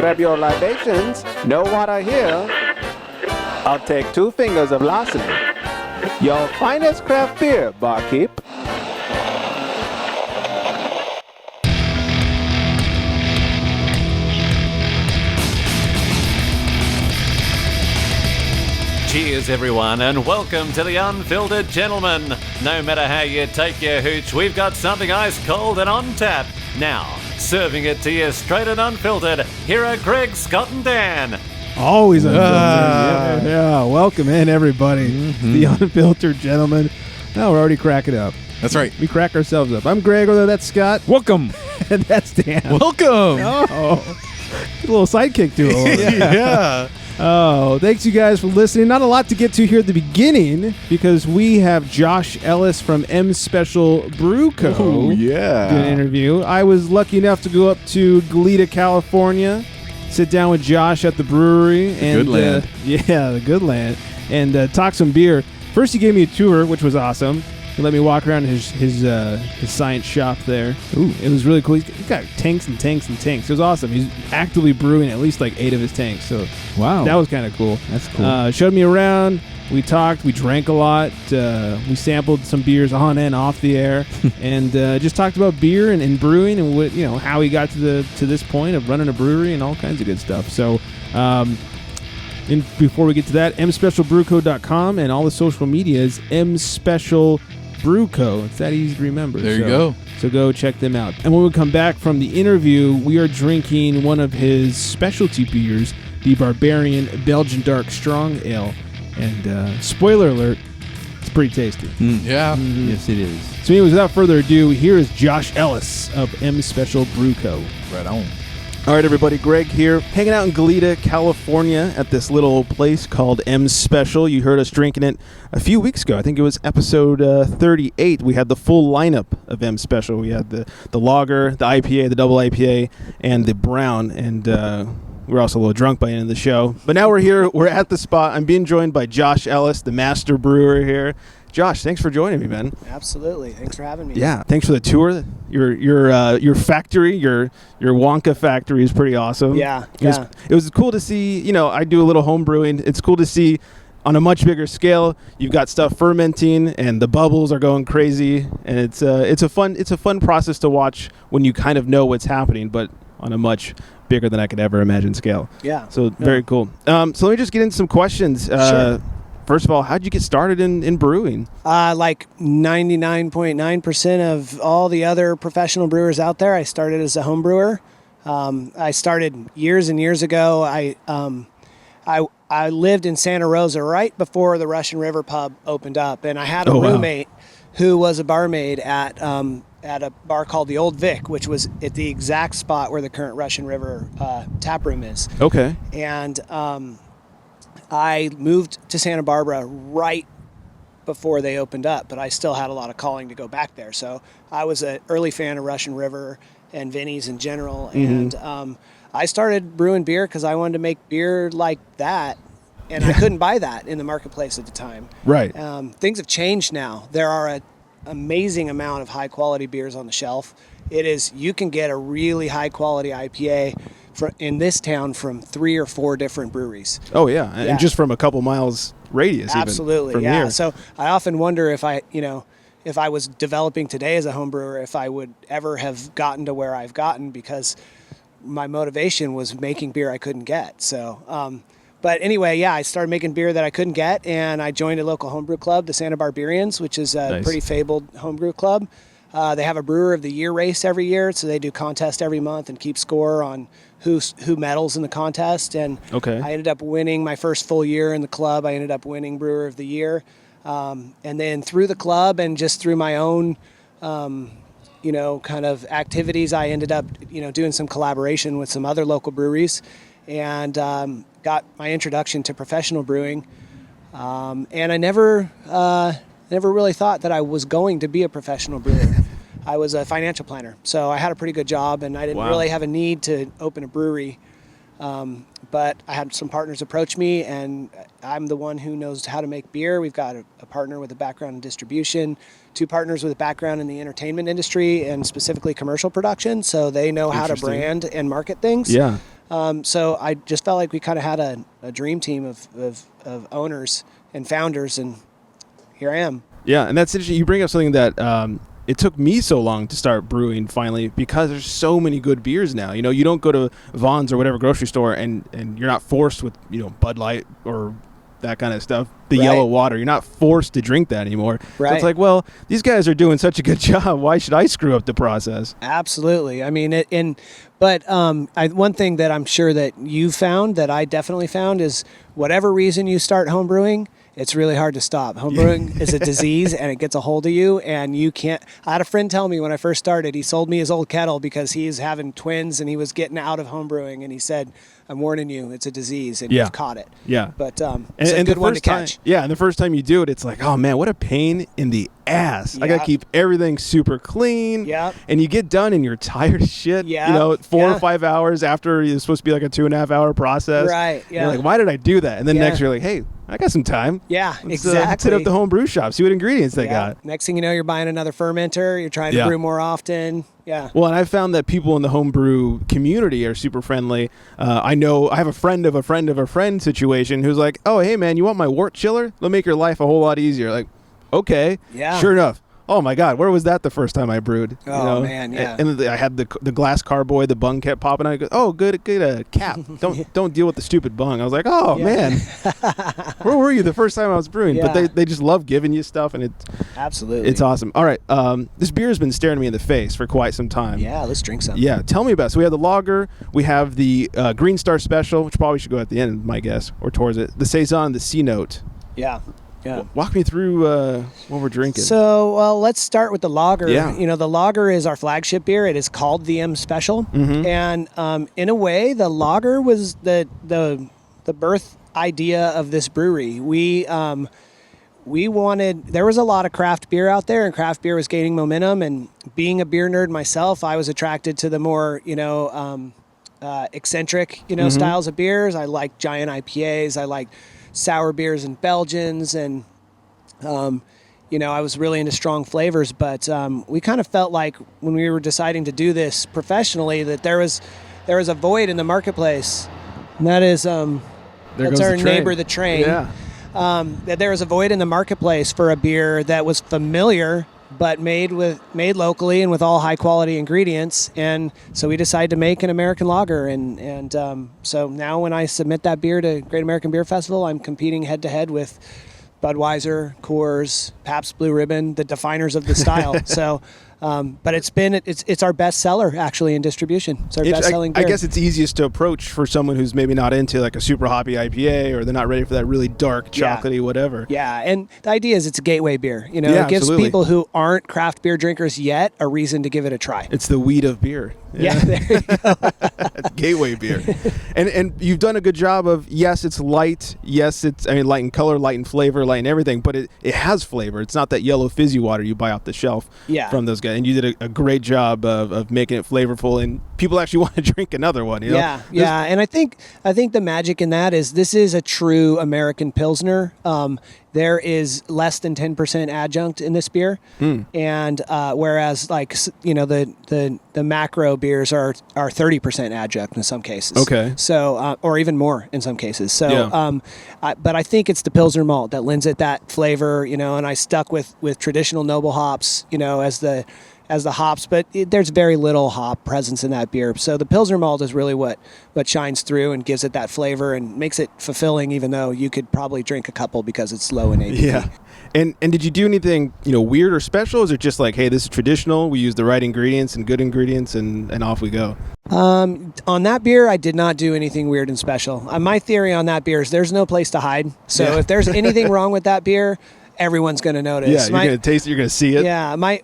grab your libations. No water here. I'll take 2 fingers of larceny. Your finest craft beer, barkeep. Cheers, everyone, and welcome to the Unfiltered Gentleman. No matter how you take your hooch, we've got something ice cold and on tap. Now, serving it to you straight and unfiltered, here are Greg, Scott, and Dan. Always unfiltered. Yeah. Welcome in, everybody. The Unfiltered Gentleman. Now we're already cracking up. That's right. We crack ourselves up. I'm Greg, or that's Scott. Welcome. And that's Dan. Welcome. Oh, a little sidekick to it. Yeah. Oh, thanks you guys for listening. Not a lot to get to here at the beginning because we have Josh Ellis from M Special Brew Co. Oh, yeah. Did an interview. I was lucky enough to go up to Goleta, California, sit down with Josh at the brewery. And, good land. The good land. And talk some beer. First, he gave me a tour, which was awesome. He let me walk around his science shop there. Ooh, it was really cool. He's got tanks and tanks and tanks. It was awesome. He's actively brewing at least like 8 of his tanks. So wow, that was kind of cool. That's cool. Showed me around. We talked. We drank a lot. We sampled some beers on and off the air, and just talked about beer and brewing and what how he got to this point of running a brewery and all kinds of good stuff. So. Before we get to that, mspecialbrewco.com and all the social media is M Special Brew Co. It's that easy to remember. There you go. So go check them out. And when we come back from the interview, we are drinking one of his specialty beers, the Barbeerian Belgian Dark Strong Ale. And spoiler alert, it's pretty tasty. Yeah. Yes, it is. So anyways, without further ado, here is Josh Ellis of M Special Brew Co. Right on. All right, everybody, Greg here, hanging out in Goleta, California at this little place called M Special. You heard us drinking it a few weeks ago. I think it was episode 38. We had the full lineup of M Special. We had the lager, the IPA, the double IPA, and the brown. And we were also a little drunk by the end of the show. But now we're here. We're at the spot. I'm being joined by Josh Ellis, the master brewer here. Josh, thanks for joining me, man. Absolutely. Thanks for having me. Yeah, thanks for the tour. Your factory, your Wonka factory is pretty awesome. Yeah. It was cool to see, I do a little home brewing. It's cool to see on a much bigger scale. You've got stuff fermenting and the bubbles are going crazy, and it's a fun process to watch when you kind of know what's happening, but on a much bigger than I could ever imagine scale. Yeah. So very cool. So let me just get into some questions. Sure. First of all, how'd you get started in brewing? Like 99.9% of all the other professional brewers out there, I started as a home brewer. I started years and years ago. I lived in Santa Rosa right before the Russian River pub opened up, and I had a roommate who was a barmaid at a bar called the Old Vic, which was at the exact spot where the current Russian River tap room is. Okay. And I moved to Santa Barbara right before they opened up, but I still had a lot of calling to go back there. So I was an early fan of Russian River and Vinny's in general. And I started brewing beer because I wanted to make beer like that. And I couldn't buy that in the marketplace at the time. Right. Things have changed now. There are an amazing amount of high quality beers on the shelf. You can get a really high quality IPA in this town from 3 or 4 different breweries. Oh yeah, and just from a couple miles radius. Absolutely, even from here. So I often wonder if I was developing today as a home brewer, if I would ever have gotten to where I've gotten, because my motivation was making beer I couldn't get. So, but anyway, I started making beer that I couldn't get, and I joined a local homebrew club, the Santa Barbeerians, which is a pretty fabled homebrew club. They have a Brewer of the Year race every year, so they do contest every month and keep score on who medals in the contest. And I ended up winning my first full year in the club. I ended up winning Brewer of the Year. And then through the club and just through my own, kind of activities, I ended up, doing some collaboration with some other local breweries, and got my introduction to professional brewing. And I never really thought that I was going to be a professional brewer. I was a financial planner, so I had a pretty good job, and I didn't really have a need to open a brewery. But I had some partners approach me, and I'm the one who knows how to make beer. We've got a partner with a background in distribution, 2 partners with a background in the entertainment industry and specifically commercial production, so they know how to brand and market things. Yeah. So I just felt like we kind of had a dream team of owners and founders, and here I am. Yeah, and that's interesting. You bring up something that it took me so long to start brewing finally, because there's so many good beers now. You don't go to Vaughn's or whatever grocery store and you're not forced with, Bud Light or that kind of stuff, the yellow water. You're not forced to drink that anymore. Right. So it's like, well, these guys are doing such a good job. Why should I screw up the process? Absolutely. I mean, one thing that I'm sure that you found, that I definitely found, is whatever reason you start home brewing, it's really hard to stop. Homebrewing is a disease, and it gets a hold of you, and you can't. I had a friend tell me when I first started, he sold me his old kettle because he's having twins and he was getting out of homebrewing, and he said, "I'm warning you, it's a disease, and you've caught it." Yeah. But it's a good one to catch. And the first time you do it, it's like, oh man, what a pain in the ass. I got to keep everything super clean. Yeah. And you get done and you're tired as shit. Yeah. 4 or 5 hours after it's supposed to be like a 2.5 hour process. Right. Yeah. You're like, why did I do that? And then next you're like, hey, I got some time. Yeah, Let's exactly. hit up the home brew shop, see what ingredients they got. Next thing you know, you're buying another fermenter. You're trying to brew more often. Yeah. Well, and I've found that people in the homebrew community are super friendly. I have a friend of a friend of a friend situation who's like, oh, hey, man, you want my wort chiller? It'll make your life a whole lot easier. Like, okay. Yeah. Sure enough. Oh, my God. Where was that the first time I brewed? Oh, man, yeah. And I had the glass carboy, the bung kept popping out. I go, oh, good cap. Don't deal with the stupid bung. I was like, oh, man. Where were you the first time I was brewing? Yeah. But they just love giving you stuff, and Absolutely. it's awesome. All right. This beer has been staring me in the face for quite some time. Yeah, let's drink some. Yeah, tell me about it. So we have the lager, we have the Green Star Special, which probably should go at the end, my guess, or towards it. The Saison, the C Note. Yeah. Yeah. Walk me through what we're drinking. So, let's start with the lager. Yeah. The lager is our flagship beer. It is called the M Special. Mm-hmm. And in a way, the lager was the birth idea of this brewery. We wanted, there was a lot of craft beer out there, and craft beer was gaining momentum. And being a beer nerd myself, I was attracted to the more, eccentric, Mm-hmm. styles of beers. I like giant IPAs. I like sour beers and Belgians, and I was really into strong flavors. But we kind of felt like when we were deciding to do this professionally that there was a void in the marketplace, and that is that's our neighbor, the train. Yeah. That there was a void in the marketplace for a beer that was familiar but made locally and with all high quality ingredients. And so we decided to make an American lager. And so now when I submit that beer to Great American Beer Festival, I'm competing head to head with Budweiser, Coors, Pabst Blue Ribbon, the definers of the style. So, but it's our best seller actually in distribution. It's our best selling beer. I guess it's easiest to approach for someone who's maybe not into like a super hoppy IPA, or they're not ready for that really dark chocolatey whatever. Yeah, and the idea is it's a gateway beer. It gives absolutely. people who aren't craft beer drinkers yet a reason to give it a try. It's the weed of beer. Yeah, there you go. Gateway beer. And you've done a good job of, yes, it's light. Yes, it's light in color, light in flavor, light in everything, but it has flavor. It's not that yellow fizzy water you buy off the shelf from those guys. And you did a great job of making it flavorful, and people actually want to drink another one. Yeah. And I think the magic in that is this is a true American Pilsner. There is less than 10% adjunct in this beer, and whereas the macro beers are 30% adjunct in some cases. Okay. So or even more in some cases. So, but I think it's the Pilsner malt that lends it that flavor. And I stuck with traditional noble hops. As the hops, but there's very little hop presence in that beer. So the Pilsner malt is really what shines through and gives it that flavor and makes it fulfilling, even though you could probably drink a couple because it's low in ABV. Yeah. And did you do anything, weird or special? Or is it just like, hey, this is traditional, we use the right ingredients and good ingredients, and off we go? On that beer, I did not do anything weird and special. My theory on that beer is there's no place to hide. So if there's anything wrong with that beer, everyone's going to notice. Yeah, you're going to taste it, you're going to see it. Yeah, my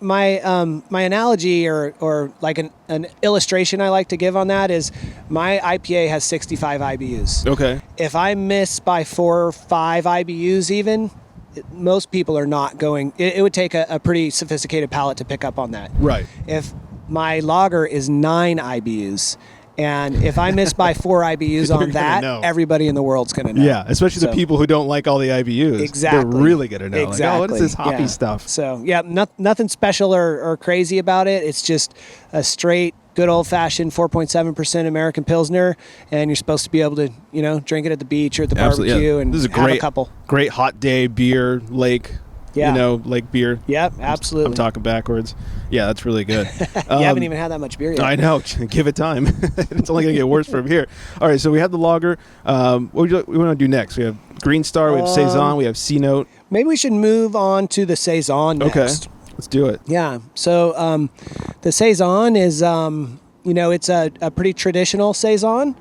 analogy or like an illustration I like to give on that is my IPA has 65 IBUs. Okay. If I miss by 4 or 5 IBUs even, most people are not going. It would take a pretty sophisticated palate to pick up on that. Right. If my lager is 9 IBUs, and if I miss by 4 IBUs on that, everybody in the world's going to know. Yeah, especially the people who don't like all the IBUs. Exactly. They're really going to know. Exactly. Like, what is this hoppy stuff? So, nothing special or crazy about it. It's just a straight good old-fashioned 4.7% American Pilsner, and you're supposed to be able to, drink it at the beach or at the Absolutely, barbecue yeah. and This is have great, a couple. Great hot day beer, lake. Yeah. Lake beer. Yep, absolutely. I'm talking backwards. Yeah, that's really good. You haven't even had that much beer yet. I know. Give it time. It's only going to get worse from here. All right, so we have the lager. What we want to do next? We have Green Star, we have Saison, we have C-Note. Maybe we should move on to the Saison next. Okay, let's do it. Yeah, so the Saison is, it's a pretty traditional Saison.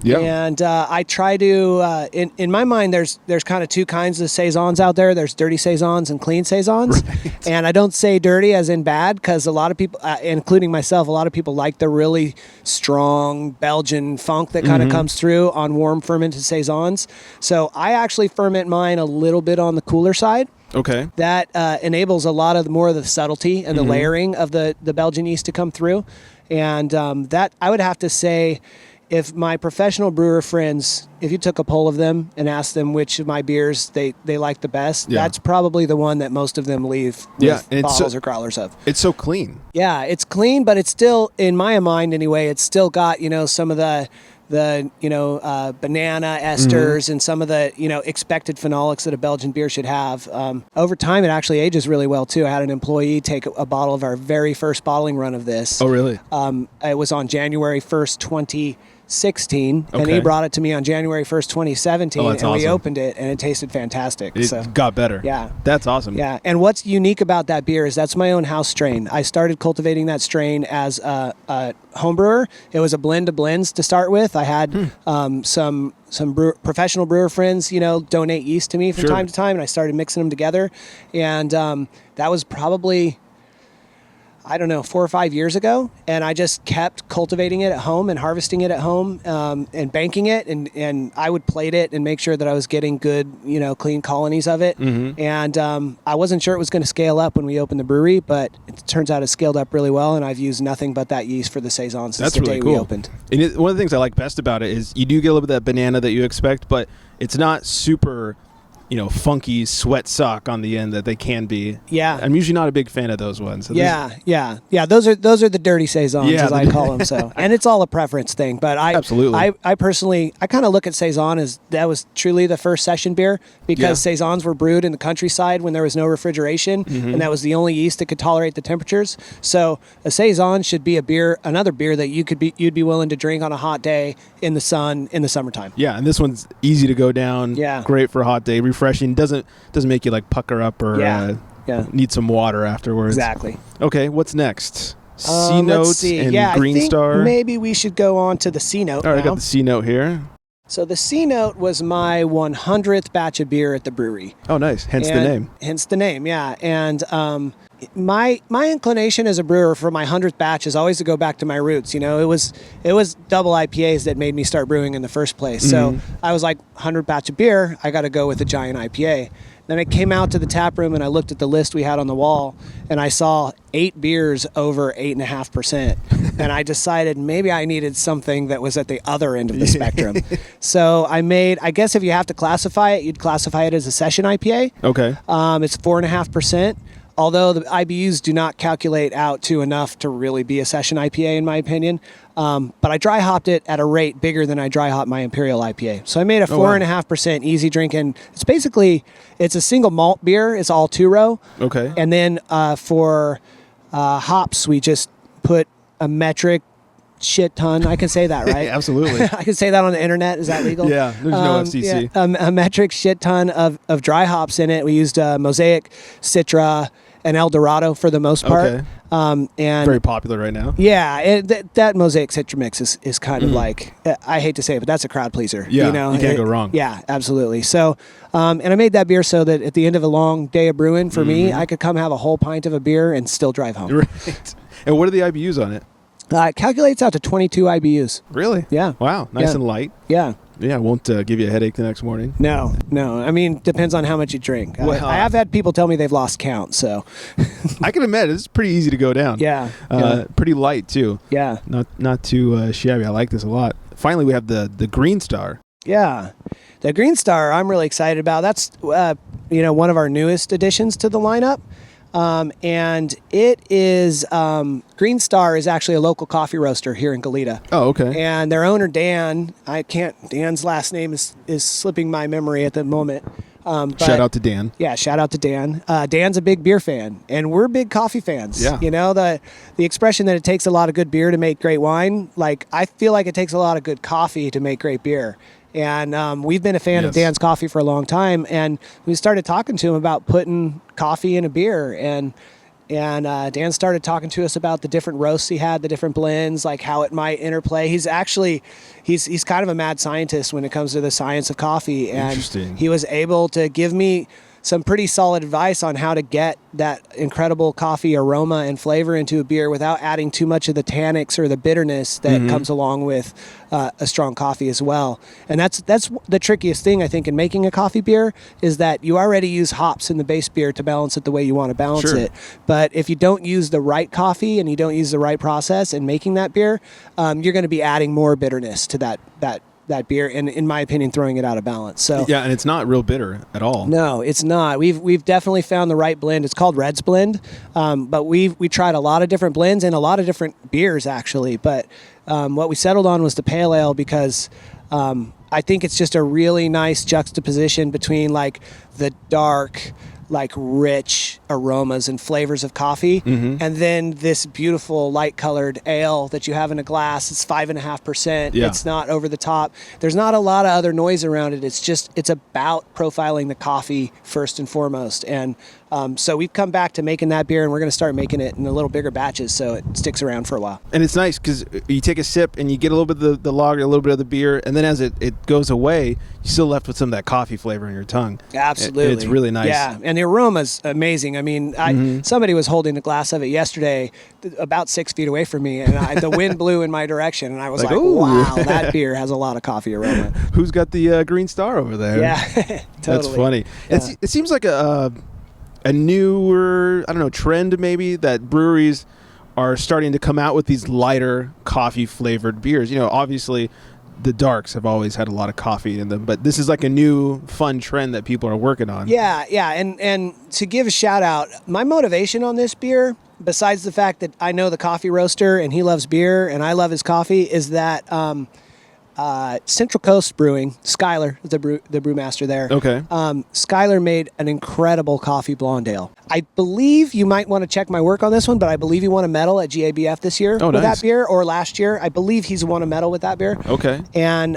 Yeah. And I try to, in my mind, there's kind of two kinds of Saisons out there. There's dirty Saisons and clean Saisons. Right. And I don't say dirty as in bad, because a lot of people, including myself, a lot of people like the really strong Belgian funk that kind of comes through on warm fermented Saisons. So I actually ferment mine a little bit on the cooler side. Okay. That enables a lot of more of the subtlety and the layering of the Belgian yeast to come through. And that, I would have to say, if my professional brewer friends, if you took a poll of them and asked them which of my beers they like the best, that's probably the one that most of them leave with bottles or growlers of. It's so clean. Yeah, it's clean, but it's still, in my mind anyway, it's still got, some of the banana esters and some of the, expected phenolics that a Belgian beer should have. Over time, it actually ages really well, too. I had an employee take a bottle of our very first bottling run of this. Oh, really? It was on January 1st, 2016, and he brought it to me on January 1st, 2017, and awesome. We opened it, and it tasted fantastic. It got better. Yeah. That's awesome. Yeah, and what's unique about that beer is that's my own house strain. I started cultivating that strain as a home brewer. It was a blend of blends to start with. I had some professional brewer friends, donate yeast to me from time to time, and I started mixing them together. And that was probably, 4 or 5 years ago, and I just kept cultivating it at home and harvesting it at home, and banking it, and I would plate it and make sure that I was getting good, clean colonies of it. And I wasn't sure it was going to scale up when we opened the brewery, but it turns out it scaled up really well, and I've used nothing but that yeast for the Saison since the day we opened. And one of the things I like best about it is you do get a little bit of that banana that you expect, but it's not super funky sweat sock on the end that they can be. Yeah. I'm usually not a big fan of those ones. So yeah. Those are the dirty Saisons, as I call them. So, and it's all a preference thing. But I personally, I kind of look at Saison as that was truly the first session beer, because Saisons were brewed in the countryside when there was no refrigeration, and that was the only yeast that could tolerate the temperatures. So a Saison should be another beer that you'd be willing to drink on a hot day in the sun in the summertime. Yeah, and this one's easy to go down. Yeah. Great for a hot day. Refreshing. Doesn't make you like pucker up or need some water afterwards. Exactly. Okay, what's next? C-Note and Green Star. Maybe we should go on to the C-Note. All right, I got the C-Note here. So the C-Note was my 100th batch of beer at the brewery. Oh, nice. Hence the name, yeah. And my inclination as a brewer for my 100th batch is always to go back to my roots. It was double IPAs that made me start brewing in the first place. So I was like, 100 batch of beer, I got to go with a giant IPA. Then I came out to the tap room and I looked at the list we had on the wall, and I saw 8 beers over 8.5%. And I decided maybe I needed something that was at the other end of the spectrum. So I guess if you have to classify it, you'd classify it as a session IPA. Okay. It's 4.5%. Although the IBUs do not calculate out to enough to really be a session IPA, in my opinion. But I dry hopped it at a rate bigger than I dry hopped my Imperial IPA. So I made a 4.5% easy drinking. It's a single malt beer. It's all 2-row. Okay. And then for hops, we just put a metric shit ton. I can say that, right? Absolutely. I can say that on the internet. Is that legal? Yeah, there's no FCC. Yeah, a metric shit ton of dry hops in it. We used Mosaic, Citra, and El Dorado for the most part. Okay. And very popular right now. Yeah, that Mosaic Citra mix is kind of like, I hate to say it, but that's a crowd pleaser. Yeah, you can't go wrong. Yeah, absolutely. So, and I made that beer so that at the end of a long day of brewing, for me, I could come have a whole pint of a beer and still drive home. Right. And what are the IBUs on it? It calculates out to 22 IBUs. Really? Yeah. Wow. Nice and light. Yeah. Yeah, it won't give you a headache the next morning. No. I mean, depends on how much you drink. Well, I have had people tell me they've lost count, so. I can admit, it's pretty easy to go down. Yeah. Pretty light, too. Yeah. Not too shabby. I like this a lot. Finally, we have the Green Star. Yeah. The Green Star, I'm really excited about. That's, one of our newest additions to the lineup. and it is Green Star is actually a local coffee roaster here in Goleta. Oh, okay. And their owner Dan, Dan's last name is slipping my memory at the moment. But, Shout out to Dan. Yeah, shout out to Dan. Dan's a big beer fan, and we're big coffee fans. Yeah. You know, the expression that it takes a lot of good beer to make great wine, like I feel like it takes a lot of good coffee to make great beer. And we've been a fan of Dan's coffee for a long time, and we started talking to him about putting coffee in a beer, and Dan started talking to us about the different roasts he had, the different blends, like how it might interplay. He's kind of a mad scientist when it comes to the science of coffee, and he was able to give me some pretty solid advice on how to get that incredible coffee aroma and flavor into a beer without adding too much of the tannics or the bitterness that comes along with a strong coffee as well. And that's the trickiest thing, I think, in making a coffee beer, is that you already use hops in the base beer to balance it the way you want to balance it. But if you don't use the right coffee and you don't use the right process in making that beer, you're going to be adding more bitterness to that beer, and in my opinion, throwing it out of balance. So yeah, and it's not real bitter at all. No, it's not. We've definitely found the right blend. It's called Red's Blend, but we tried a lot of different blends and a lot of different beers actually. But what we settled on was the pale ale because I think it's just a really nice juxtaposition between like the dark, like rich aromas and flavors of coffee, and then this beautiful light colored ale that you have in a glass. It's 5.5%. Yeah. It's not over the top. There's not a lot of other noise around it. It's about profiling the coffee first and foremost. And so we've come back to making that beer, and we're going to start making it in a little bigger batches so it sticks around for a while. And it's nice because you take a sip and you get a little bit of the lager, a little bit of the beer, and then as it goes away, you're still left with some of that coffee flavor in your tongue. Absolutely. It's really nice. Yeah, and the aroma's amazing. I mean, somebody was holding a glass of it yesterday about 6 feet away from me, and the wind blew in my direction, and I was like ooh. wow, that beer has a lot of coffee aroma. Who's got the Green Star over there? Yeah, totally. That's funny. Yeah. It seems like a newer, I don't know, trend maybe, that breweries are starting to come out with these lighter coffee flavored beers. You know, obviously the darks have always had a lot of coffee in them, but this is like a new fun trend that people are working on. Yeah, and to give a shout out, my motivation on this beer, besides the fact that I know the coffee roaster and he loves beer and I love his coffee, is that Central Coast Brewing, Skylar, the brewmaster there. Okay. Skylar made an incredible coffee blonde ale. I believe you might want to check my work on this one, but I believe he won a medal at GABF this year with nice. that beer, or last year. I believe he's won a medal with that beer. Okay. And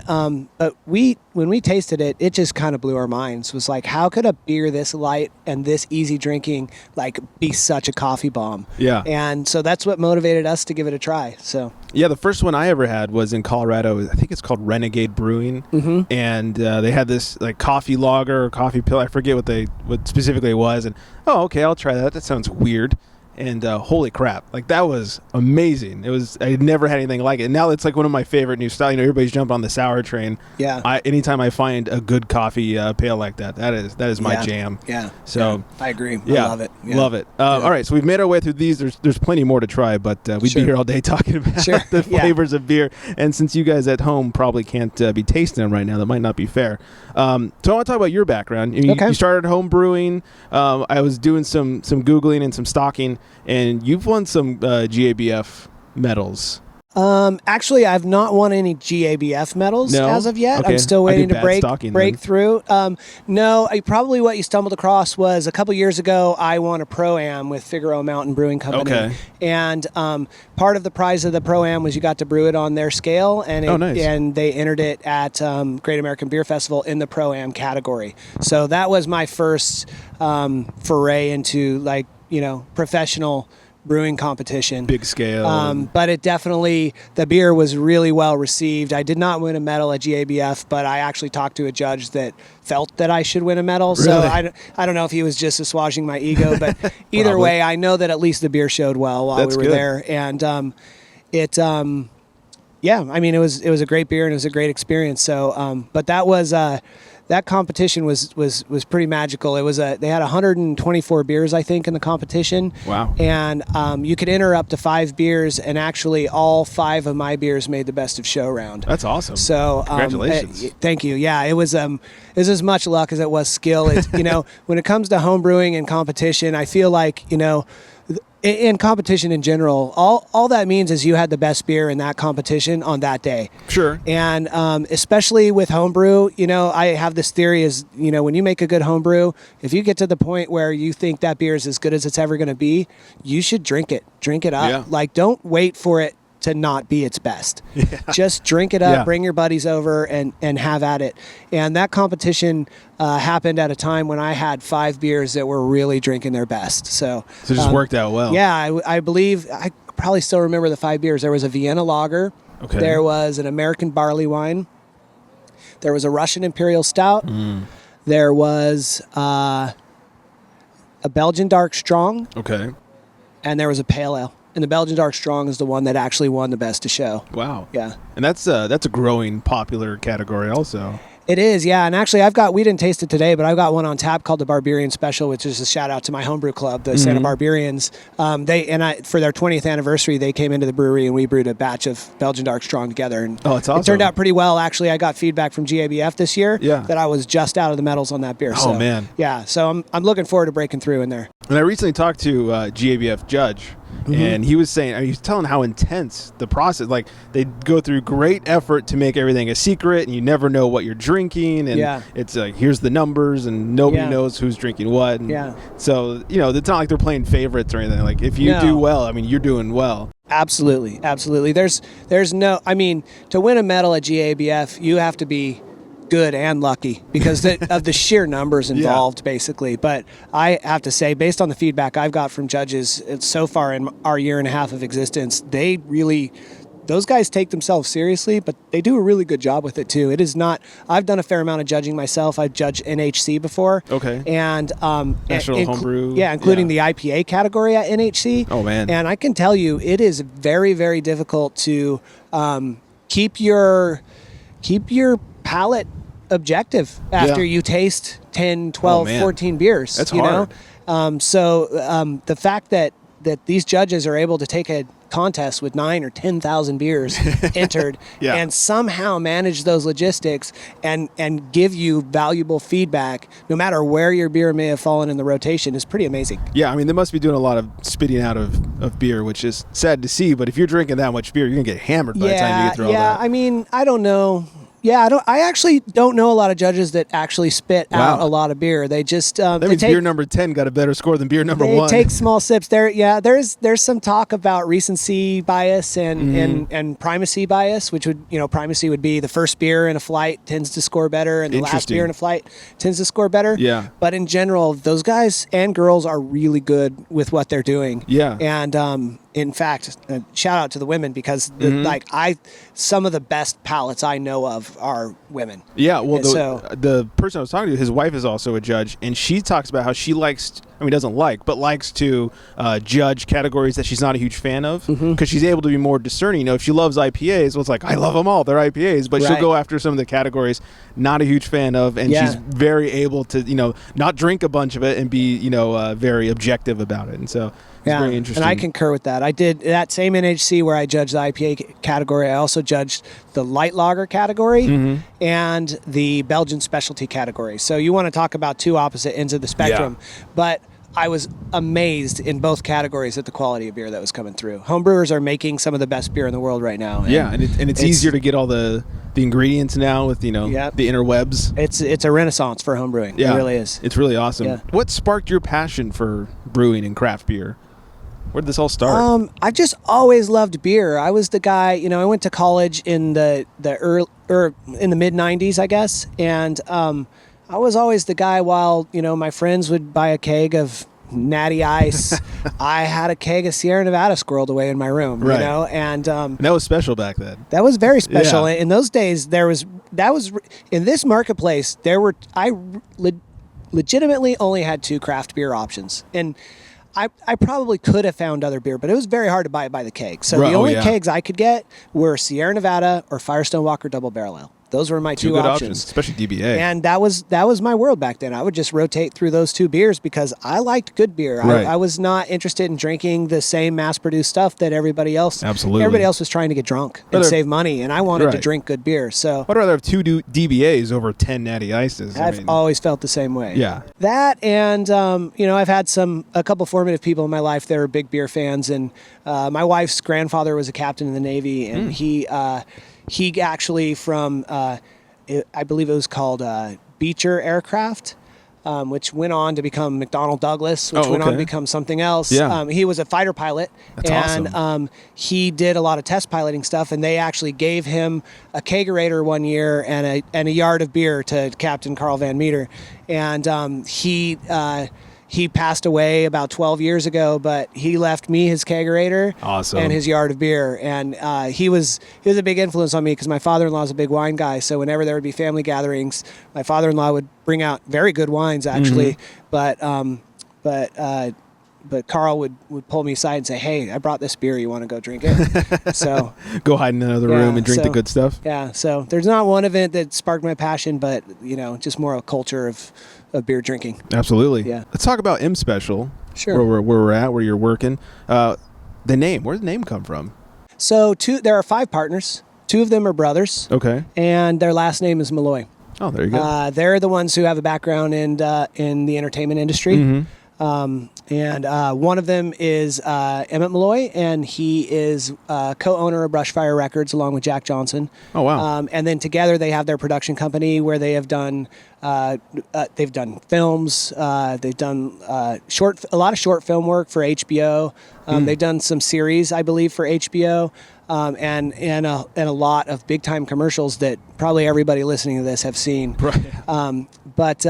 but when we tasted it, it just kind of blew our minds. It was like, how could a beer this light and this easy drinking like be such a coffee bomb? Yeah. And so that's what motivated us to give it a try. So yeah, the first one I ever had was in Colorado. I think it's called Renegade Brewing, and they had this like coffee lager or coffee pill. I forget what specifically it was, and okay, I'll try that. That sounds weird. And holy crap, like that was amazing. I had never had anything like it. And now it's like one of my favorite new styles. You know, everybody's jumping on the sour train. Yeah. Anytime I find a good coffee pale like that is my jam. Yeah. So I agree. Yeah, I love it. Yeah. Love it. All right, so we've made our way through these. There's plenty more to try, but we'd be here all day talking about the flavors of beer. And since you guys at home probably can't be tasting them right now, that might not be fair. So I want to talk about your background. You started home brewing. I was doing some Googling and some stalking. And you've won some GABF medals. Actually, I've not won any GABF medals as of yet. Okay. I'm still waiting to break through. No, probably what you stumbled across was a couple years ago, I won a Pro-Am with Figueroa Mountain Brewing Company. Okay. And part of the prize of the Pro-Am was you got to brew it on their scale, and and they entered it at Great American Beer Festival in the Pro-Am category. So that was my first foray into professional brewing competition. Big scale. But it definitely, the beer was really well received. I did not win a medal at GABF, but I actually talked to a judge that felt that I should win a medal. Really? So I don't know if he was just assuaging my ego, but either way, I know that at least the beer showed well while we were there. And it was a great beer and it was a great experience. So, but that was that competition was pretty magical. It was they had 124 beers, I think, in the competition. Wow. And you could enter up to 5 beers, and actually all 5 of my beers made the best of show round. That's awesome. So congratulations. thank you. Yeah, it was as much luck as it was skill. It's, when it comes to home brewing and competition, I feel like, in competition in general, all that means is you had the best beer in that competition on that day. Sure. And especially with homebrew, I have this theory is, when you make a good homebrew, if you get to the point where you think that beer is as good as it's ever going to be, you should drink it up. Yeah. Like, don't wait for it to not be its best. Yeah. Just drink it up, bring your buddies over and have at it. And that competition happened at a time when I had 5 beers that were really drinking their best. So it just worked out well. Yeah, I believe, I probably still remember the 5 beers. There was a Vienna lager. Okay. There was an American barley wine. There was a Russian Imperial Stout. There was a Belgian Dark Strong. Okay. And there was a Pale Ale. And the Belgian Dark Strong is the one that actually won the best to show. Wow. Yeah. And that's a growing popular category also. It is, yeah. And actually, we didn't taste it today, but I've got one on tap called the Barbeerian Special, which is a shout out to my homebrew club, the Santa Barbeerians. For their 20th anniversary, they came into the brewery and we brewed a batch of Belgian Dark Strong together. And it's awesome. It turned out pretty well. Actually, I got feedback from GABF this year that I was just out of the medals on that beer. Oh, man. Yeah, so I'm looking forward to breaking through in there. And I recently talked to GABF Judge, and he was saying, he was telling how intense the process, like they go through great effort to make everything a secret, and you never know what you're drinking, and it's like, here's the numbers, and nobody knows who's drinking what. And so, it's not like they're playing favorites or anything. Like, if you do well, I mean, you're doing well. Absolutely. There's no, to win a medal at GABF, you have to be good and lucky because of the sheer numbers involved, basically. But I have to say, based on the feedback I've got from judges so far in our year and a half of existence, those guys take themselves seriously, but they do a really good job with it too. It is not, I've done a fair amount of judging myself. I've judged NHC before. Okay. And National Homebrew. Yeah, including the IPA category at NHC. Oh, man. And I can tell you, it is very, very difficult to keep your palate objective after you taste 10, 12, 14 beers. That's hard. The fact that these judges are able to take a contest with 9 or 10,000 beers entered and somehow manage those logistics and give you valuable feedback no matter where your beer may have fallen in the rotation is pretty amazing. Yeah, they must be doing a lot of spitting out of beer, which is sad to see, but if you're drinking that much beer, you're going to get hammered by the time you get through all that. I don't know. Yeah, I actually don't know a lot of judges that actually spit out a lot of beer. They just that means beer number 10 got a better score than beer number 1. They take small sips. There's some talk about recency bias and primacy bias, which would primacy would be the first beer in a flight tends to score better, and the last beer in a flight tends to score better. Yeah. But in general, those guys and girls are really good with what they're doing. Yeah. And in fact, shout out to the women because some of the best palates I know of are women. Yeah, well, the person I was talking to, his wife is also a judge, and she talks about how she likes, likes to judge categories that she's not a huge fan of because she's able to be more discerning. If she loves IPAs, well, it's like, I love them all, they're IPAs, but she'll go after some of the categories not a huge fan of, and she's very able to, not drink a bunch of it and be, very objective about it. And so it's very interesting. And I concur with that. I did that same NHC where I judged the IPA category. I also judged the light lager category and the Belgian specialty category. So you want to talk about two opposite ends of the spectrum. But I was amazed in both categories at the quality of beer that was coming through. Homebrewers are making some of the best beer in the world right now. And it's easier to get all the ingredients now with the interwebs. It's a renaissance for homebrewing. Yeah, it really is. It's really awesome. Yeah. What sparked your passion for brewing and craft beer? Where did this all start? I've just always loved beer. I was the guy, I went to college in the mid 90s, I guess, and I was always the guy while, my friends would buy a keg of Natty Ice. I had a keg of Sierra Nevada squirreled away in my room, and that was special back then. That was very special. In those days, in this marketplace, I legitimately only had 2 craft beer options. And I probably could have found other beer, but it was very hard to buy it by the keg. So the only kegs I could get were Sierra Nevada or Firestone Walker Double Barrel Ale. those were my two good options. especially DBA. And that was my world back then. I would just rotate through those two beers because I liked good beer. Right. I was not interested in drinking the same mass-produced stuff that everybody else. Absolutely. Everybody else was trying to get drunk and save money, and I wanted to drink good beer. So I'd rather have 2 DBAs over 10 Natty Ices. I've always felt the same way. Yeah. That and I've had a couple formative people in my life that are big beer fans, and my wife's grandfather was a captain in the Navy, and he actually from I believe it was called Beecher Aircraft, which went on to become McDonnell Douglas, which went on to become something else. Yeah. He was a fighter pilot. That's awesome. He did a lot of test piloting stuff, and they actually gave him a kegerator one year and a yard of beer to Captain Carl Van Meter. And he passed away about 12 years ago, but he left me his kegerator and his yard of beer. And he was a big influence on me because my father-in-law is a big wine guy. So whenever there would be family gatherings, my father-in-law would bring out very good wines, actually. But Carl would pull me aside and say, "Hey, I brought this beer. You want to go drink it?" So go hide in another room and drink the good stuff. Yeah. So there's not one event that sparked my passion, but just more a culture of beer drinking. Absolutely. Yeah. Let's talk about M Special. Sure. Where we're at, where you're working. The name. Where does the name come from? So there are 5 partners. 2 of them are brothers. Okay. And their last name is Malloy. Oh, there you go. They're the ones who have a background in the entertainment industry. And one of them is Emmett Malloy, and he is co-owner of Brushfire Records along with Jack Johnson. Oh, wow. And then together they have their production company where they have done they've done films, they've done a lot of short film work for HBO. They've done some series, I believe, for HBO. And a lot of big time commercials that probably everybody listening to this have seen. Right. But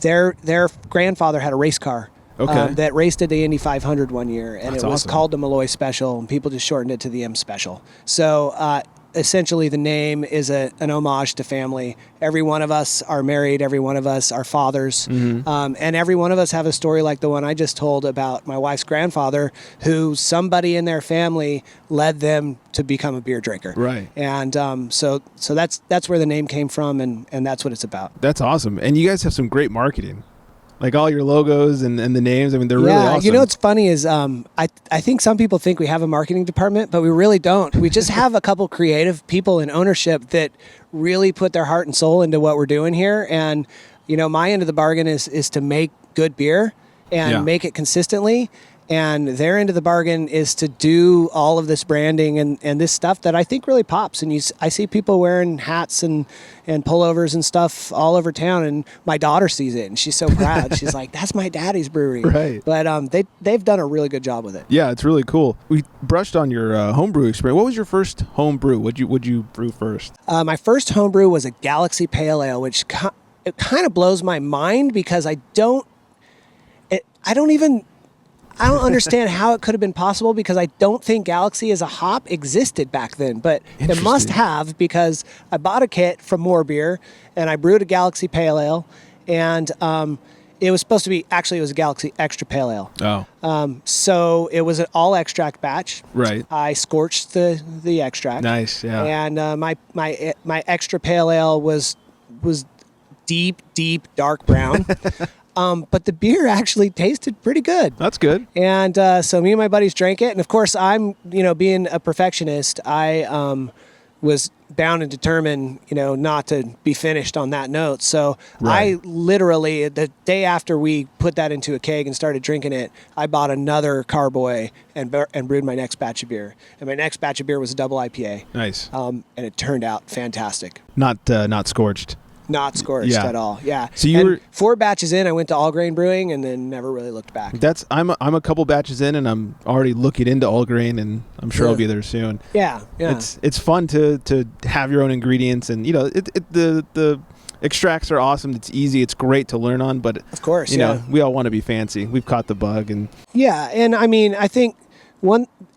their grandfather had a race car that raced at the Indy 500 one year, and That's it was awesome. called the Malloy Special, and people just shortened it to the M Special. So essentially the name is an homage to family. Every one of us are married, every one of us are fathers, and every one of us have a story like the one I just told about my wife's grandfather, who somebody in their family led them to become a beer drinker. Right. And so that's where the name came from, and that's what it's about. That's awesome. And you guys have some great marketing. Like all your logos and the names. I mean, they're really awesome. You know what's funny is I think some people think we have a marketing department, but we really don't. We just have a couple creative people in ownership that really put their heart and soul into what we're doing here. And, my end of the bargain is to make good beer and make it consistently. And their end of the bargain is to do all of this branding and this stuff that I think really pops. And I see people wearing hats and pullovers and stuff all over town. And my daughter sees it and she's so proud. She's like, "That's my daddy's brewery." Right. But they've done a really good job with it. Yeah, it's really cool. We brushed on your homebrew experience. What was your first homebrew? What'd you brew first? My first homebrew was a Galaxy Pale Ale, which it kind of blows my mind because I don't understand how it could have been possible because I don't think Galaxy as a hop existed back then, but it must have because I bought a kit from More Beer and I brewed a Galaxy Pale Ale, and it was supposed to be, actually it was a Galaxy Extra Pale Ale. Oh. So it was an all extract batch. Right. I scorched the extract. Nice, yeah. And my Extra Pale Ale was deep, dark brown. But the beer actually tasted pretty good. That's good. And so me and my buddies drank it. And of course, I'm, being a perfectionist, I was bound and determined, not to be finished on that note. So I literally, the day after we put that into a keg and started drinking it, I bought another carboy and brewed my next batch of beer. And my next batch of beer was a double IPA. Nice. And it turned out fantastic. Not scorched. Not scorched at all. Yeah. So you were 4 batches in. I went to all grain brewing and then never really looked back. I'm a couple batches in, and I'm already looking into all grain, and I'm sure I'll be there soon. Yeah. It's fun to have your own ingredients, and the extracts are awesome. It's easy. It's great to learn on, but of course, we all want to be fancy. We've caught the bug, and and I mean, I think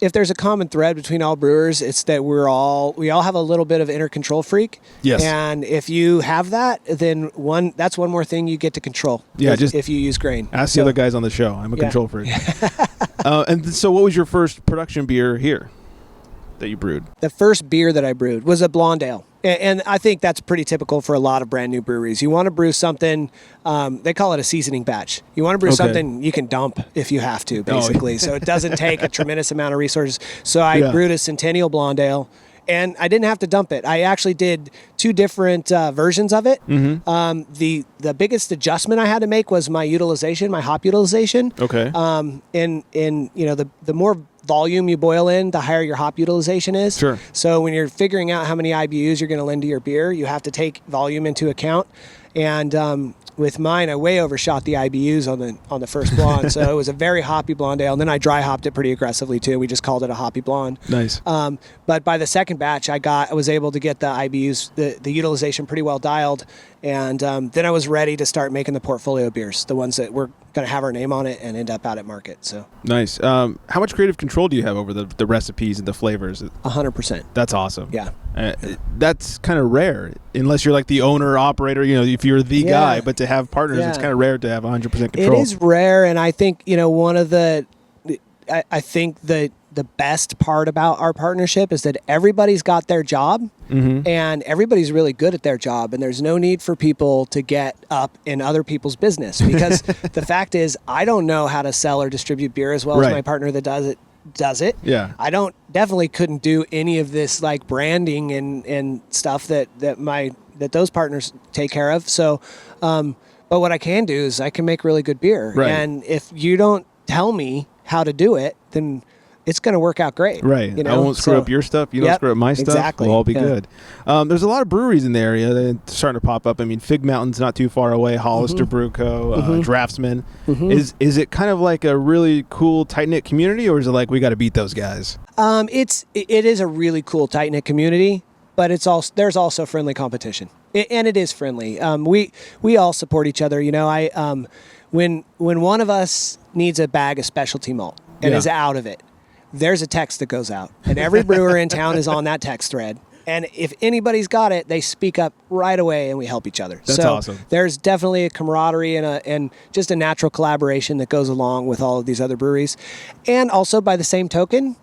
if there's a common thread between all brewers, it's that we all have a little bit of inner control freak. Yes. And if you have that, then that's one more thing you get to control. Yeah, if you use grain. Ask the other guys on the show. I'm a control freak. And so what was your first production beer here that you brewed? The first beer that I brewed was a blonde ale. And I think that's pretty typical for a lot of brand new breweries. You want to brew something, they call it a seasoning batch. You want to brew something you can dump if you have to, basically. So it doesn't take a tremendous amount of resources. So I brewed a Centennial Blonde Ale, and I didn't have to dump it. I actually did 2 different versions of it. The biggest adjustment I had to make was my utilization, my hop utilization. Okay. The more volume you boil in, the higher your hop utilization is. Sure. So when you're figuring out how many IBUs you're going to lend to your beer, you have to take volume into account. And with mine, I way overshot the IBUs on the first blonde. So it was a very hoppy blonde ale. And then I dry hopped it pretty aggressively too. We just called it a hoppy blonde. Nice. But by the second batch, I was able to get the IBUs, the utilization pretty well dialed. And then I was ready to start making the portfolio beers, the ones that were going to have our name on it and end up out at market. So nice. How much creative control do you have over the recipes and the flavors? 100%. That's awesome. Yeah. That's kind of rare, unless you're like the owner operator. If you're the guy, but to have partners, it's kind of rare to have 100% control. It is rare, and I think one of the, I think the best part about our partnership is that everybody's got their job, and everybody's really good at their job, and there's no need for people to get up in other people's business, because the fact is, I don't know how to sell or distribute beer as well as my partner that does it. Yeah. I definitely couldn't do any of this like branding and stuff that those partners take care of. So, but what I can do is I can make really good beer. Right. And if you don't tell me how to do it, then it's going to work out great. Right. I won't screw up your stuff. You don't screw up my stuff. Exactly. We'll all be good. There's a lot of breweries in the area that are starting to pop up. I mean, Fig Mountain's not too far away. Hollister Brew Co., Draftsman. Is it kind of like a really cool, tight-knit community, or is it like we got to beat those guys? It is a really cool, tight-knit community, but there's also friendly competition. And it is friendly. We all support each other. When one of us needs a bag of specialty malt and is out of it, there's a text that goes out, and every brewer in town is on that text thread. And if anybody's got it, they speak up right away, and we help each other. That's awesome. There's definitely a camaraderie and just a natural collaboration that goes along with all of these other breweries. And also, by the same token,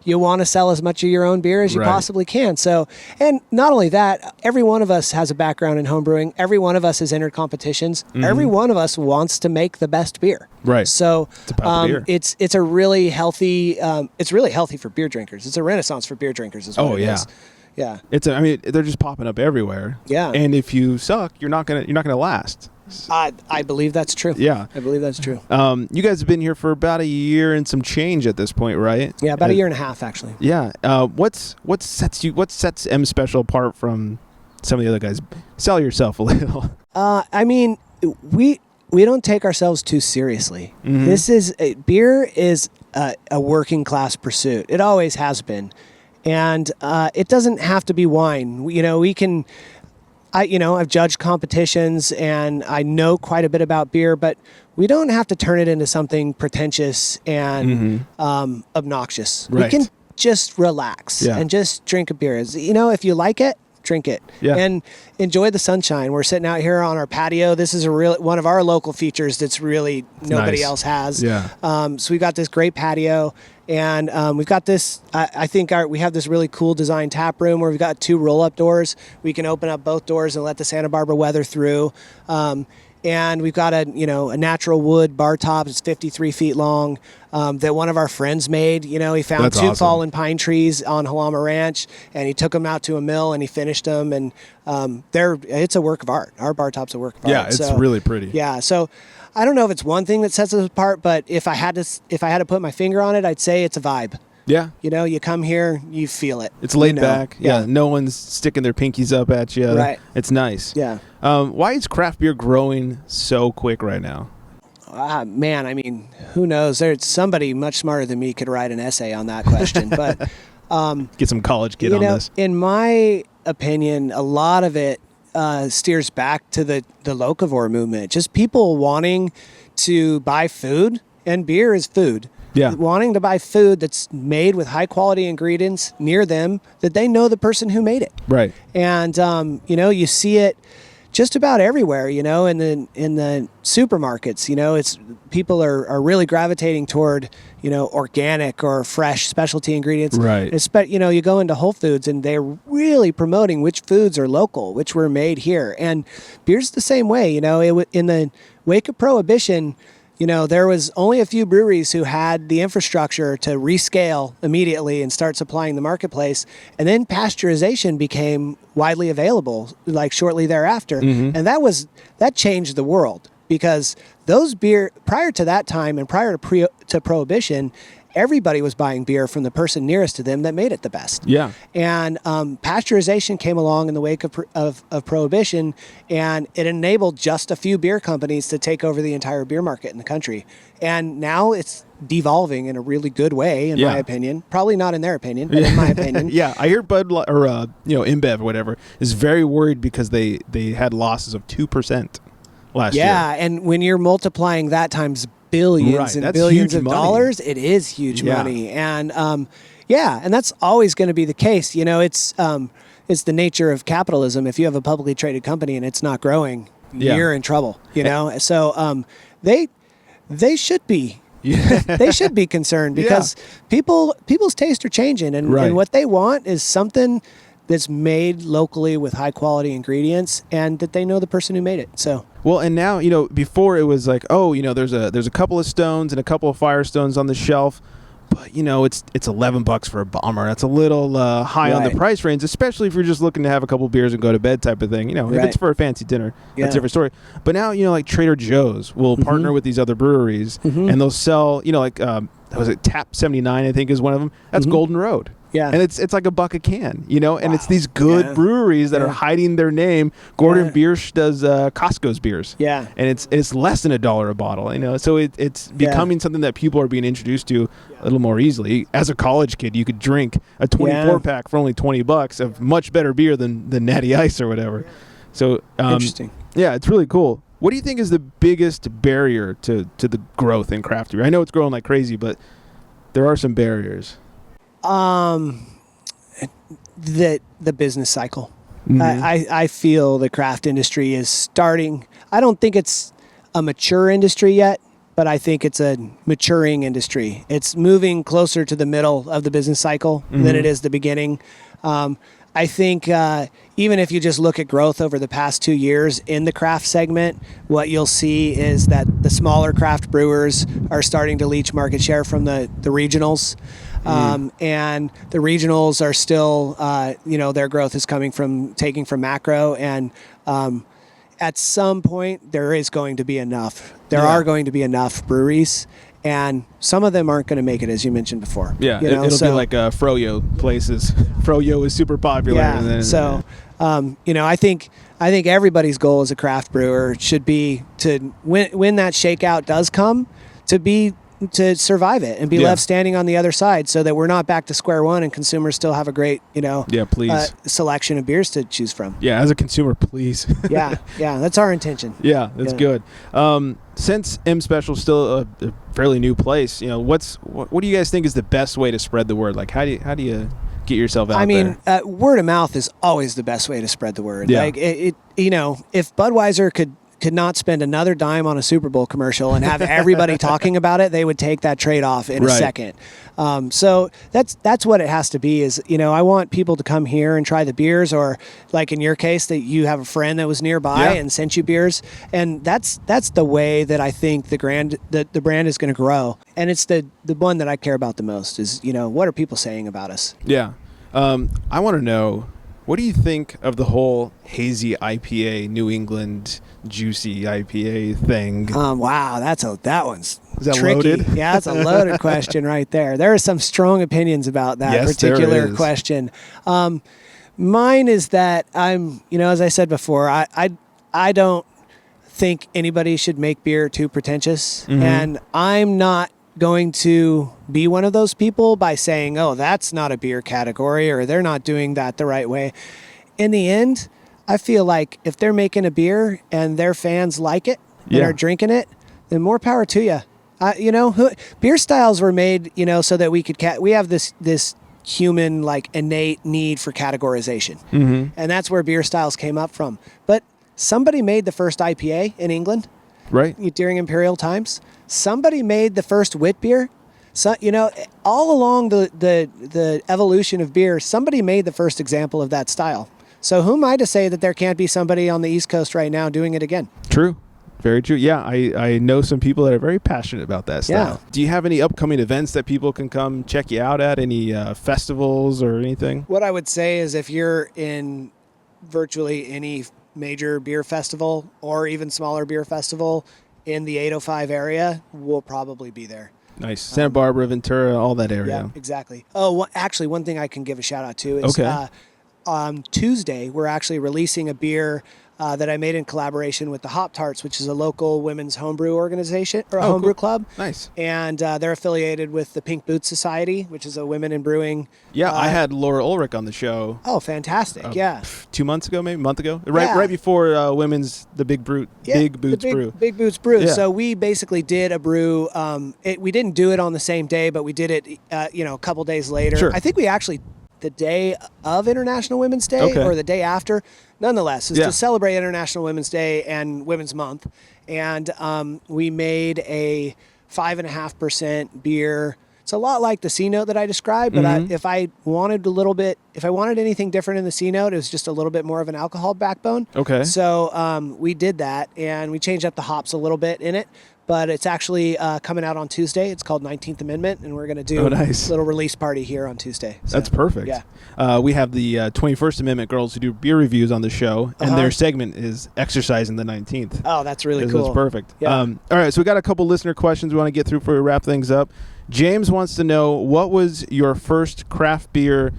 you want to sell as much of your own beer as you possibly can. So, and not only that, every one of us has a background in homebrewing. Every one of us has entered competitions. Every one of us wants to make the best beer. Right. So it's about the beer. It's a really healthy. It's really healthy for beer drinkers. It's a renaissance for beer drinkers as well. Yeah. They're just popping up everywhere. Yeah. And if you suck, you're not gonna last. I believe that's true. Yeah. I believe that's true. You guys have been here for about a year and some change at this point, right? Yeah, about a year and a half, actually. Yeah. What sets M Special apart from some of the other guys? Sell yourself a little. We don't take ourselves too seriously. Beer is a working class pursuit. It always has been. And it doesn't have to be wine. We can... I've judged competitions and I know quite a bit about beer, but we don't have to turn it into something pretentious and obnoxious. Right. We can just relax and just drink a beer. If you like it, drink it and enjoy the sunshine. We're sitting out here on our patio. This is one of our local features that's really nobody else has. Yeah. So we've got this great patio. And we've got this, we have this really cool design tap room where we've got 2 roll-up doors. We can open up both doors and let the Santa Barbara weather through. And we've got a natural wood bar top. It's 53 feet long that one of our friends made. He found That's 2 awesome. fallen pine trees on Halama Ranch, and he took them out to a mill and he finished them. And it's a work of art. Our bar top's a work of art. Yeah, it's really pretty. Yeah, so I don't know if it's one thing that sets us apart, but if I had to put my finger on it, I'd say it's a vibe. Yeah. You come here, you feel it. It's laid back. Yeah. No one's sticking their pinkies up at you. Right. It's nice. Yeah. Why is craft beer growing so quick right now? Man, who knows? There's somebody much smarter than me could write an essay on that question. But get some college kid on this. In my opinion, a lot of it steers back to the locavore movement. Just people wanting to buy food, and beer is food. Yeah. Wanting to buy food that's made with high quality ingredients near them that they know the person who made it. Right. And, you see it just about everywhere, in the supermarkets, it's people are really gravitating toward, organic or fresh specialty ingredients. Right. You go into Whole Foods and they're really promoting which foods are local, which were made here. And beer's the same way, in the wake of Prohibition, there was only a few breweries who had the infrastructure to rescale immediately and start supplying the marketplace. And then pasteurization became widely available, like shortly thereafter. And that changed the world, because those beer, prior to that time and prior to Prohibition, everybody was buying beer from the person nearest to them that made it the best. Yeah. And pasteurization came along in the wake of Prohibition, and it enabled just a few beer companies to take over the entire beer market in the country. And now it's devolving in a really good way, in my opinion. Probably not in their opinion, but in my opinion. Yeah, I hear InBev or whatever is very worried because they had losses of 2% last year. Yeah, and when you're multiplying that times billions and billions of dollars, it is huge money. And and that's always going to be the case. It's the nature of capitalism. If you have a publicly traded company and it's not growing, you're in trouble. So they should be. They should be concerned, because people's tastes are changing, and what they want is something that's made locally with high quality ingredients, and that they know the person who made it. So well, and now, before it was like, there's a couple of Stones and a couple of Firestones on the shelf, but it's $11 for a bomber. That's a little high on the price range, especially if you're just looking to have a couple beers and go to bed type of thing. If it's for a fancy dinner, that's a different story. But now, like Trader Joe's will partner with these other breweries, and they'll sell, was it Tap 79, I think is one of them. That's Golden Road. Yeah. And it's like $1 a can, and it's these good breweries that are hiding their name. Gordon Biersch does Costco's beers. Yeah. And it's less than $1 a bottle, so it's becoming something that people are being introduced to a little more easily. As a college kid, you could drink a 24-pack for only $20 of much better beer than Natty Ice or whatever. So interesting. Yeah, it's really cool. What do you think is the biggest barrier to the growth in craft beer? I know it's growing like crazy, but there are some barriers. The business cycle. I feel the craft industry is starting. I don't think it's a mature industry yet, but I think it's a maturing industry. It's moving closer to the middle of the business cycle than it is the beginning. I think even if you just look at growth over the past 2 years in the craft segment, what you'll see is that the smaller craft brewers are starting to leech market share from the regionals. And the regionals are still, their growth is coming from taking from macro. And at some point, there is going to be enough. There are going to be enough breweries. And some of them aren't going to make it, as you mentioned before. Yeah, it'll be like Froyo places. Froyo is super popular. Yeah, I think everybody's goal as a craft brewer should be to, when that shakeout does come, to survive it and be left standing on the other side, so that we're not back to square one and consumers still have a great, selection of beers to choose from. Yeah, as a consumer, please. yeah, that's our intention. Yeah, that's good. Since M Special is still a fairly new place, what do you guys think is the best way to spread the word? Like, how do you get yourself out there? Word of mouth is always the best way to spread the word. Yeah. Like if Budweiser could not spend another dime on a Super Bowl commercial and have everybody talking about it, they would take that trade off in a second. So that's what it has to be. Is I want people to come here and try the beers, or like in your case, that you have a friend that was nearby and sent you beers, and that's the way that I think the brand is going to grow. And it's the one that I care about the most is what are people saying about us? Yeah, I want to know. What do you think of the whole hazy IPA, New England juicy IPA thing? Wow, that one's Is that tricky. loaded? Yeah, that's a loaded question right there. There are some strong opinions about that particular question. Mine is that I'm, as I said before, I don't think anybody should make beer too pretentious, and I'm not going to be one of those people by saying, oh, that's not a beer category, or they're not doing that the right way. In the end, I feel like if they're making a beer and their fans like it and are drinking it, then more power to you. Beer styles were made, so that we could we have this human innate need for categorization, and that's where beer styles came up from. But somebody made the first IPA in England Right. during Imperial times. Somebody made the first wit beer. So, all along the evolution of beer, somebody made the first example of that style. So who am I to say that there can't be somebody on the East Coast right now doing it again? True. Very true. Yeah, I know some people that are very passionate about that style. Yeah. Do you have any upcoming events that people can come check you out at? Any festivals or anything? What I would say is if you're in virtually any major beer festival or even smaller beer festival in the 805 area, we'll probably be there. Nice. Santa Barbara, Ventura, all that area. Yeah, exactly. Oh, actually, one thing I can give a shout out to is on Tuesday, we're actually releasing a beer that I made in collaboration with the Hop Tarts, which is a local women's homebrew organization or a homebrew club. Nice. And they're affiliated with the Pink Boots Society, which is a women in brewing. Yeah, I had Laura Ulrich on the show. Oh, fantastic. Yeah. 2 months ago, maybe a month ago. Right before women's, the Big Boots Brew. Big Boots Brew. Yeah. So we basically did a brew. We didn't do it on the same day, but we did it, a couple days later. Sure. I think we actually the day of International Women's Day or the day after. Nonetheless, it's to celebrate International Women's Day and Women's Month. And we made a 5.5% beer. It's a lot like the C note that I described, but if I wanted anything different in the C note, it was just a little bit more of an alcohol backbone. Okay. So we did that, and we changed up the hops a little bit in it. But it's actually coming out on Tuesday. It's called 19th Amendment, and we're going to do a little release party here on Tuesday. So, that's perfect. Yeah. We have the 21st Amendment girls who do beer reviews on the show, and their segment is Exercising the 19th. Oh, that's really cool. That's perfect. Yeah. All right, so we got a couple listener questions we want to get through before we wrap things up. James wants to know, what was your first craft beer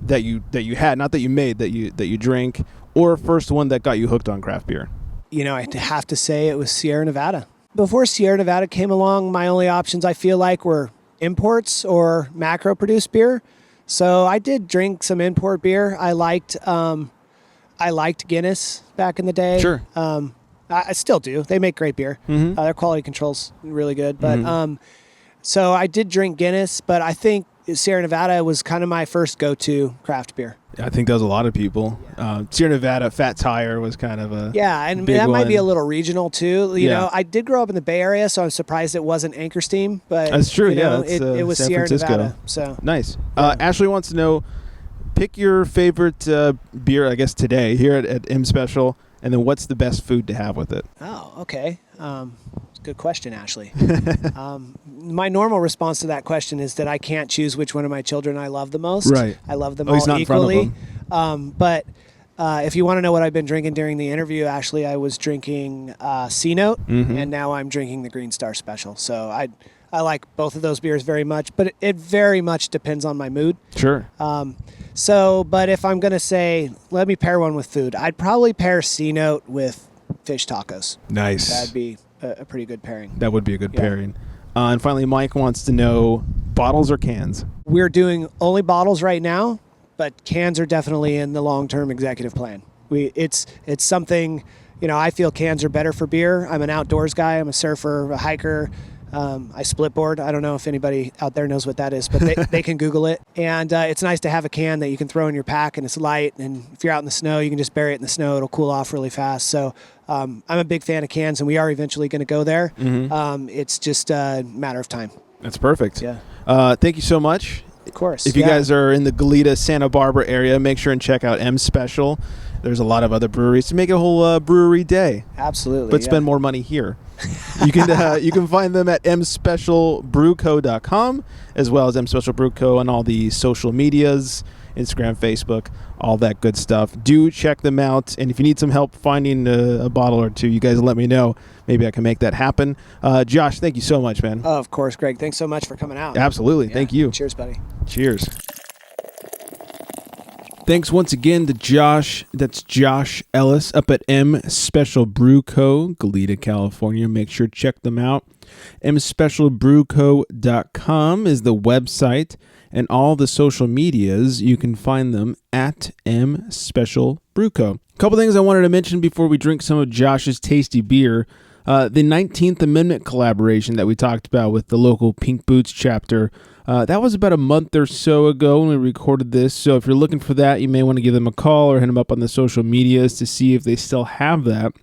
that you had, not that you made, that you drank, or first one that got you hooked on craft beer? I have to say it was Sierra Nevada. Before Sierra Nevada came along, my only options I feel like were imports or macro-produced beer. So I did drink some import beer. I liked Guinness back in the day. Sure. I still do. They make great beer. Their quality control's really good. But so I did drink Guinness, but I think Sierra Nevada was kind of my first go-to craft beer. I think that was a lot of people. Sierra Nevada, Fat Tire was kind of a and big that might one. be a little regional too. You know, I did grow up in the Bay Area, so I'm surprised it wasn't Anchor Steam. But that's true. It was San Sierra Francisco. Nevada. So nice. Ashley wants to know, pick your favorite beer, I guess today here at M Special, and then what's the best food to have with it? Oh, okay. Good question, Ashley. My normal response to that question is that I can't choose which one of my children I love the most. Right. I love them he's all not in front of equally. them. But if you want to know what I've been drinking during the interview, Ashley, I was drinking C Note, and now I'm drinking the Green Star Special. So I like both of those beers very much, but it very much depends on my mood. Sure. But if I'm going to say, let me pair one with food, I'd probably pair C Note with fish tacos. Nice. That'd be a pretty good pairing. That would be a good pairing. And finally, Mike wants to know, bottles or cans? We're doing only bottles right now, but cans are definitely in the long-term executive plan. It's something, I feel cans are better for beer. I'm an outdoors guy. I'm a surfer, a hiker. I split board. I don't know if anybody out there knows what that is, but they can Google it. And it's nice to have a can that you can throw in your pack, and it's light. And if you're out in the snow, you can just bury it in the snow. It'll cool off really fast. So I'm a big fan of cans, and we are eventually going to go there. It's just a matter of time. That's perfect. Yeah. Thank you so much. Of course. If you guys are in the Goleta, Santa Barbara area, make sure and check out M Special. There's a lot of other breweries to make a whole brewery day. Absolutely. But spend more money here. You can find them at mspecialbrewco.com, as well as M Special Brew Co. on all the social medias, Instagram, Facebook, all that good stuff. Do check them out. And if you need some help finding a bottle or two, you guys let me know. Maybe I can make that happen. Josh, thank you so much, man. Oh, of course, Greg. Thanks so much for coming out. Absolutely. Yeah. Thank you. Cheers, buddy. Cheers. Thanks once again to Josh. That's Josh Ellis up at M Special Brew Co., Goleta, California. Make sure to check them out. mspecialbrewco.com is the website, and all the social medias, you can find them at M Special Brew Co. A couple things I wanted to mention before we drink some of Josh's tasty beer. The 19th Amendment collaboration that we talked about with the local Pink Boots chapter, that was about a month or so ago when we recorded this. So if you're looking for that, you may want to give them a call or hit them up on the social medias to see if they still have that.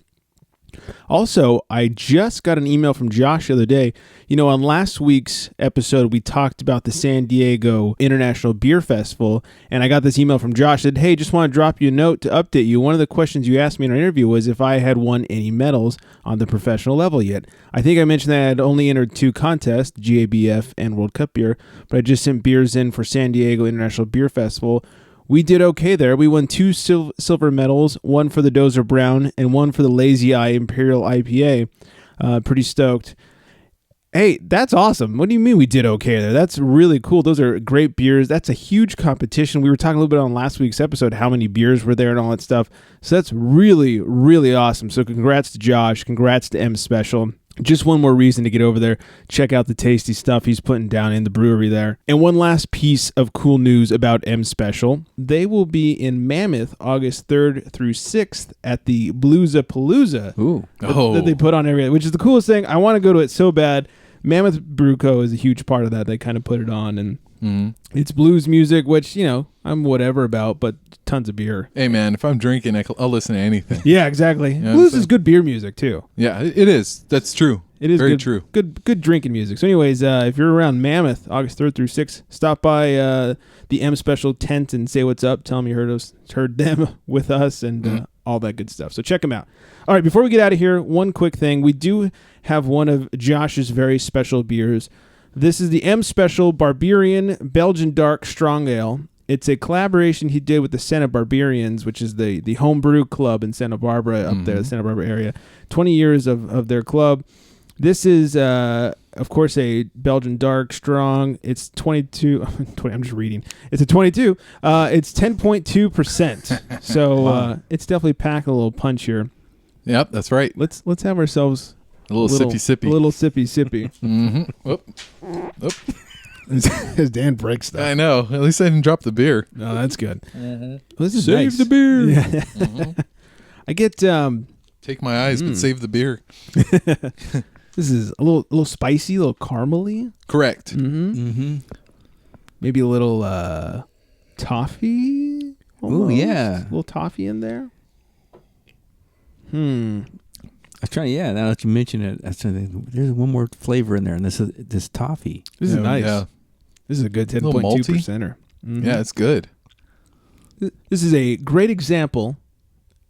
Also, I just got an email from Josh the other day. On last week's episode, we talked about the San Diego International Beer Festival, and I got this email from Josh that, hey, just want to drop you a note to update you. One of the questions you asked me in our interview was if I had won any medals on the professional level yet. I think I mentioned that I had only entered 2 contests, GABF and World Cup beer, but I just sent beers in for San Diego International Beer Festival. We did okay there. We won 2 silver medals, one for the Dozer Brown and one for the Lazy Eye Imperial IPA. Pretty stoked. Hey, that's awesome. What do you mean we did okay there? That's really cool. Those are great beers. That's a huge competition. We were talking a little bit on last week's episode how many beers were there and all that stuff. So that's really, really awesome. So congrats to Josh. Congrats to M Special. Just one more reason to get over there, check out the tasty stuff he's putting down in the brewery there. And one last piece of cool news about M Special. They will be in Mammoth August 3rd through 6th at the Bluesapalooza. Ooh. That they put on every, which is the coolest thing. I want to go to it so bad. Mammoth Brew Co. is a huge part of that. They kind of put it on, and it's blues music, which, I'm whatever about, but tons of beer. Hey, man, if I'm drinking, I'll listen to anything. Yeah, exactly. Blues is good beer music, too. Yeah, it is. That's true. It is very good, true. Good drinking music. So anyways, if you're around Mammoth, August 3rd through 6th, stop by the M Special tent and say what's up. Tell them you heard them with us and all that good stuff. So check them out. All right, before we get out of here, one quick thing. We do have one of Josh's very special beers. This is the M Special Barbeerian Belgian Dark Strong Ale. It's a collaboration he did with the Santa Barbarians, which is the homebrew club in Santa Barbara up there, the Santa Barbara area. 20 years of their club. This is, of course, a Belgian Dark Strong. It's 22. I'm just reading. It's a 22. It's 10.2%. So Wow. It's definitely packed a little punch here. Yep, that's right. Let's have ourselves A little sippy. A little sippy. Mm-hmm. Oop. As Dan breaks stuff. I know. At least I didn't drop the beer. No, that's good. Mm-hmm. Well, this is Save nice. the beer. Yeah. Mm-hmm. I get Take my eyes, but save the beer. this is a little spicy, a little caramely. Correct. Mm-hmm. Maybe a little toffee. Ooh, yeah. A little toffee in there. I was trying. Yeah, now that you mention it, there's one more flavor in there, and this is toffee. This is Yeah, nice. yeah. This is a good Little 10.2%er. Yeah, it's good. This is a great example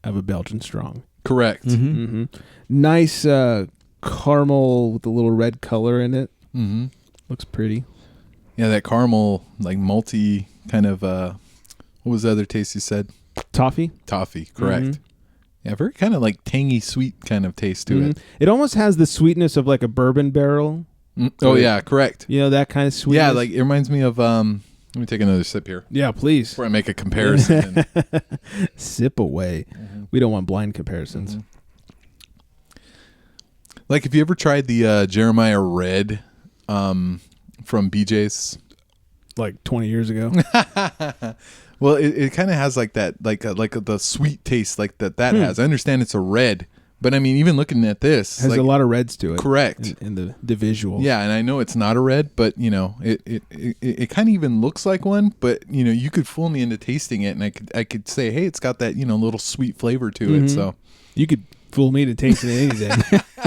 of a Belgian strong. Correct. Mm-hmm. Nice caramel with a little red color in it. Mm-hmm. Looks pretty. Yeah, that caramel, like malty kind of, what was the other taste you said? Toffee. Toffee, correct. Mhm. Yeah, very kind of like tangy, sweet kind of taste to it. It almost has the sweetness of like a bourbon barrel. Oh, yeah, correct. That kind of sweetness. Yeah, like it reminds me of, let me take another sip here Yeah, please. before I make a comparison. Sip away. We don't want blind comparisons. Like, have you ever tried the Jeremiah Red from BJ's? Like 20 years ago. Well, it kind of has like that, like the sweet taste like that has. I understand it's a red, but I mean, even looking at this, Has like, a lot of reds to it. correct. In the visual. Yeah, and I know it's not a red, but it kind of even looks like one. But you could fool me into tasting it, and I could say, hey, it's got that little sweet flavor to it. So You could fool me to taste it any day.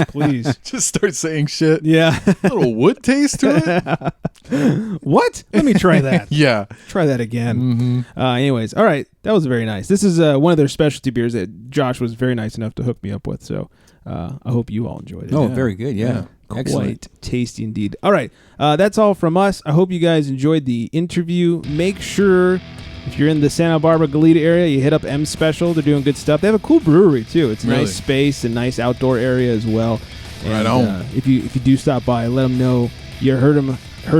Please. just start saying shit. Yeah. A little wood taste to it. What? Let me try that. Yeah. Try that again. Anyways, all right. That was very nice. This is one of their specialty beers that Josh was very nice enough to hook me up with. So I hope you all enjoyed it. Oh, very good. Yeah. Quite Excellent. tasty indeed. All right. That's all from us. I hope you guys enjoyed the interview. Make sure if you're in the Santa Barbara Goleta area, you hit up M Special. They're doing good stuff. They have a cool brewery too. It's a Really? nice space, a nice outdoor area as well. Right And, on. If you do stop by, let them know you heard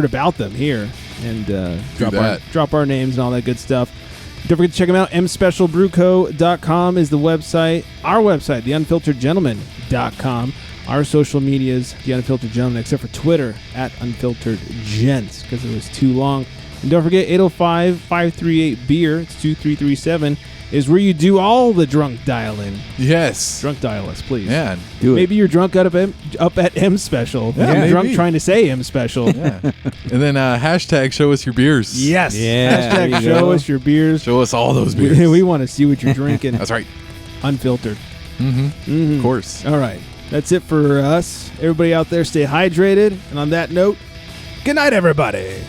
about them here, and drop our names and all that good stuff. Don't forget to check them out. MSpecialBrewCo.com is the website. Our website, theunfilteredgentleman.com. Our social medias, The Unfiltered Gentleman, except for Twitter, @UnfilteredGents, because it was too long. And don't forget, 805-538-BEER, it's 2337, is where you do all the drunk dial-in. Yes. Drunk dial us, please. Yeah. Do it. Maybe you're drunk up at M Special. Yeah, You're drunk maybe. trying to say M Special. Yeah. And then hashtag show us your beers. Yes. Yeah, there Hashtag you show go. us your beers. Show us all those beers. We want to see what you're drinking. That's right. Unfiltered. Of course. All right. That's it for us. Everybody out there, stay hydrated. And on that note, good night, everybody.